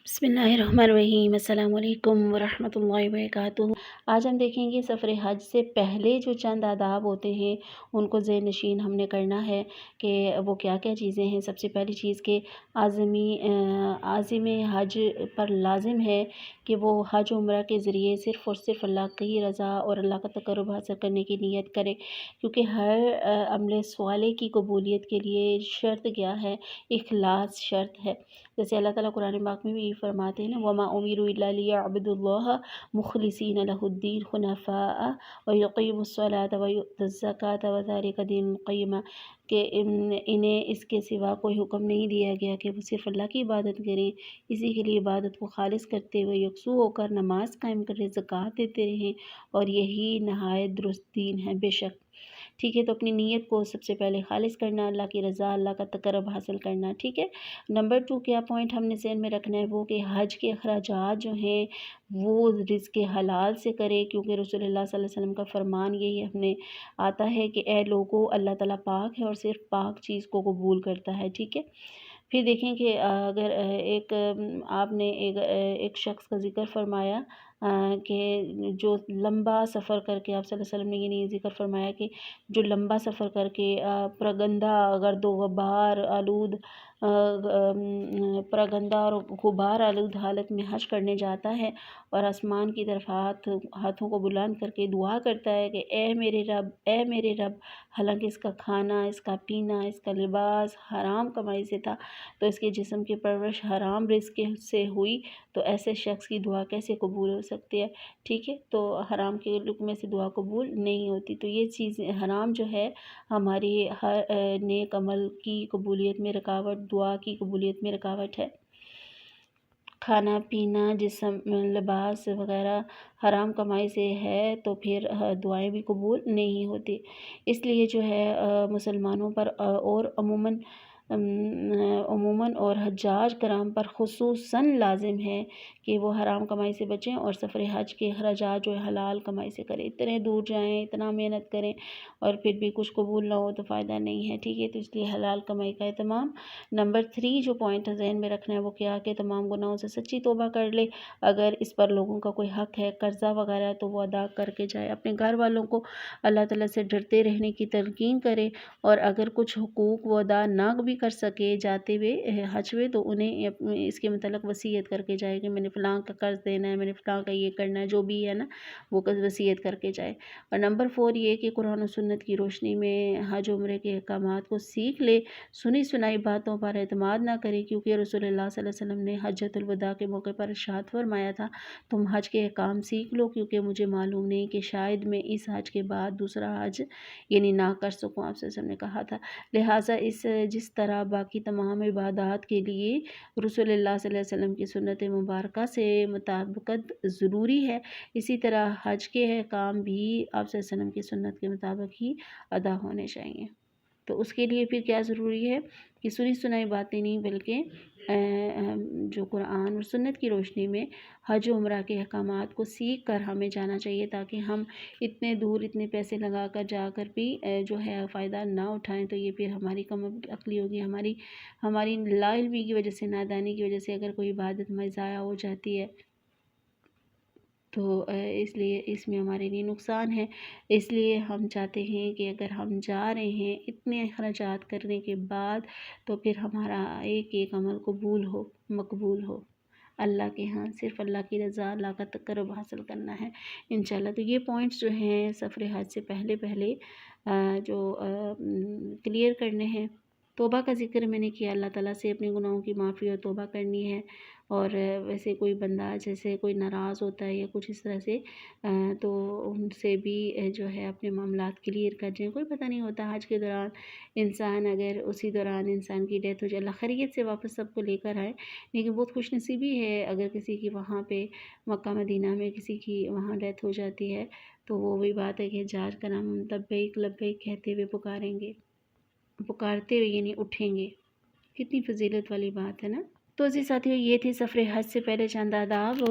बिस्मिल्लाहिर्रहमानिर्रहीम अस्सलाम वालेकुम वरहमतुल्लाहि वबरकातुहू। आज हम देखेंगे सफ़र हज से पहले जो चंद आदाब होते हैं उनको ज़हन नशीन हमने करना है कि वो क्या क्या चीज़ें हैं। सबसे पहली चीज़ कि आज़िम हज पर लाजिम है कि वो हज उम्रा के ज़रिए सिर्फ़ और सिर्फ अल्लाह की रज़ा और अल्लाह का तक़र्रुब हासिल करने की नीयत करे, क्योंकि हर अमल स्वाले की कबूलियत के लिए शर्त क्या है, इखलास शर्त है। जैसे अल्लाह ताला कुरान पाक में भी ये फरमाते हैं ना, वमा उमिरु इल्ला लियअबुदुल्लाह मुखलिसीन लहुद्दीन हुनफ़ाअ व युक़ीमुस्सलात व युअ्तुज़्ज़कात व ज़ालिका दीनुल क़य्यिम, कि इन्हें इसके सिवा कोई हुक्म नहीं दिया गया कि वो सिर्फ़ अल्लाह की इबादत करें, इसी के लिए इबादत को खालिस करते हुए यकसू होकर नमाज कायम करें, ज़कात देते रहें, और यही नहायत दुरुस्त दीन है। बेशक ठीक है, तो अपनी नीयत को सबसे पहले खालिस करना, अल्लाह की रज़ा, अल्लाह का तक़र्रुब हासिल करना। ठीक है। नंबर 2 क्या पॉइंट हमने ज़हन में रखना है, वो कि हज के अखराजात जो हैं वो रिज़्क़ हलाल से करें, क्योंकि रसूलुल्लाह सल्लल्लाहु अलैहि वसल्लम का फरमान यही हमने आता है कि ए लोगो, अल्लाह ताला पाक है और सिर्फ पाक चीज़ को कबूल करता है। ठीक है। फिर देखें कि अगर आपने एक शख्स का ज़िक्र फरमाया कि जो लंबा सफ़र करके, आप सल्लल्लाहु अलैहि वसल्लम ने ये नहीं ज़िक्र फरमाया कि जो लंबा सफ़र करके परगंदा गर्दो ग़बार आलूद परगंदा और गुबार आलूद हालत में हज करने जाता है और आसमान की तरफ हाथों को बुलंद करके दुआ करता है कि ए मेरे रब, ए मेरे रब, हालांकि इसका खाना, इसका पीना, इसका लिबास हराम कमाई से था, तो इसके जिस्म की परवरिश हराम रिज़्क़ से हुई, तो ऐसे शख्स की दुआ कैसे कबूल हो सकती है। ठीक है। तो हराम के लुक़मे से दुआ कबूल नहीं होती। तो ये चीज़ हराम जो है हमारी हर नेक अमल की कबूलियत में रुकावट, दुआ की कबूलियत में रुकावट है। खाना पीना, जिस्म, लिबास वग़ैरह हराम कमाई से है, तो फिर दुआएं भी कबूल नहीं होती। इसलिए जो है मुसलमानों पर और अमूमन और हज्जाज कराम पर खुसूसन लाजिम है कि वो हराम कमाई से बचें और सफ़र हज के अखराजात जो है हलाल कमाई से करें। इतने दूर जाएं, इतना मेहनत करें और फिर भी कुछ कबूल ना हो तो फ़ायदा नहीं है। ठीक है। तो इसलिए हलाल कमाई का एहतमाम। नंबर 3 जो पॉइंट ज़हन में रखना है वो क्या कि तमाम गुनाहों से सच्ची तौबा कर ले। अगर इस पर लोगों का कोई हक़ है, कर्ज़ा वगैरह, तो वो अदा करके जाए। अपने घर वालों को अल्लाह ताला से डरते रहने की तलक़ीन करे, और अगर कुछ हुकूक वो अदा ना भी कर सके जाते हुए हज में, तो उन्हें इसके मतलब वसीयत करके जाए कि मैंने फ़लाँ का कर्ज़ देना है, मैंने फ़लाँ का ये करना है, जो भी है ना वो वसीयत करके जाए। और नंबर 4 ये कि कुरान और सुन्नत की रोशनी में हज उम्रे के अहकामात को सीख ले, सुनी सुनाई बातों पर एतमाद ना करें, क्योंकि रसूलुल्लाह सल्लल्लाहु अलैहि वसल्लम ने हज्जतुल वदा के मौके पर इरशाद फरमाया था, तुम हज के अहकाम सीख लो, क्योंकि मुझे मालूम नहीं कि शायद मैं इस हज के बाद दूसरा हज यानी ना कर सकूँ, आप सल्लल्लाहु अलैहि वसल्लम ने कहा था। लिहाजा जिस तरह बाकी तमाम इबादत के लिए रसूलुल्लाह सल्लल्लाहु अलैहि वसल्लम की सुन्नत मुबारका से मुताबिकत ज़रूरी है, इसी तरह हज के अहकाम भी आप सल्लल्लाहु अलैहि वसल्लम की सुन्नत के मुताबिक ही अदा होने चाहिए। तो उसके लिए फिर क्या ज़रूरी है कि सुनी सुनाई बातें नहीं, बल्कि जो कुरान और सुन्नत की रोशनी में हज उम्रा के अहकामात को सीख कर हमें जाना चाहिए, ताकि हम इतने दूर इतने पैसे लगा कर जाकर भी जो है फ़ायदा ना उठाएं। तो ये फिर हमारी कम अक्ली होगी, हमारी लाइल्मी की वजह से, नादानी की वजह से अगर कोई इबादत में ज़ाया हो जाती है, तो इसलिए इसमें हमारे लिए नुकसान है। इसलिए हम चाहते हैं कि अगर हम जा रहे हैं इतने अखराजात करने के बाद, तो फिर हमारा एक एक अमल मकबूल हो। अल्लाह के यहाँ सिर्फ़ अल्लाह की रज़ा, अल्लाह का तक़र्रुब हासिल करना है इंशाअल्लाह। तो ये पॉइंट्स जो हैं सफ़र हज से पहले पहले जो क्लियर करने हैं। तौबा का ज़िक्र मैंने किया, अल्लाह ताला से अपने गुनाहों की माफ़ी और तौबा करनी है। और वैसे कोई बंदा जैसे कोई नाराज़ होता है या कुछ इस तरह से, तो उनसे भी जो है अपने मामलात क्लियर कर जाएँ। कोई पता नहीं होता हज के दौरान अगर उसी दौरान इंसान की डेथ हो जाए, अल्लाह खैरियत से वापस सबको लेकर आए। लेकिन बहुत खुशनसीबी है अगर किसी की वहाँ पे मक्का मदीना में किसी की वहाँ डेथ हो जाती है, तो वो भी बात है कि हज्जाज का नाम लब्बैक लब्बैक कहते हुए पुकारते हुए यानी उठेंगे। कितनी फजीलत वाली बात है ना। तो जी साथियों, ये थी सफ़र हज से पहले चंद आदाब। और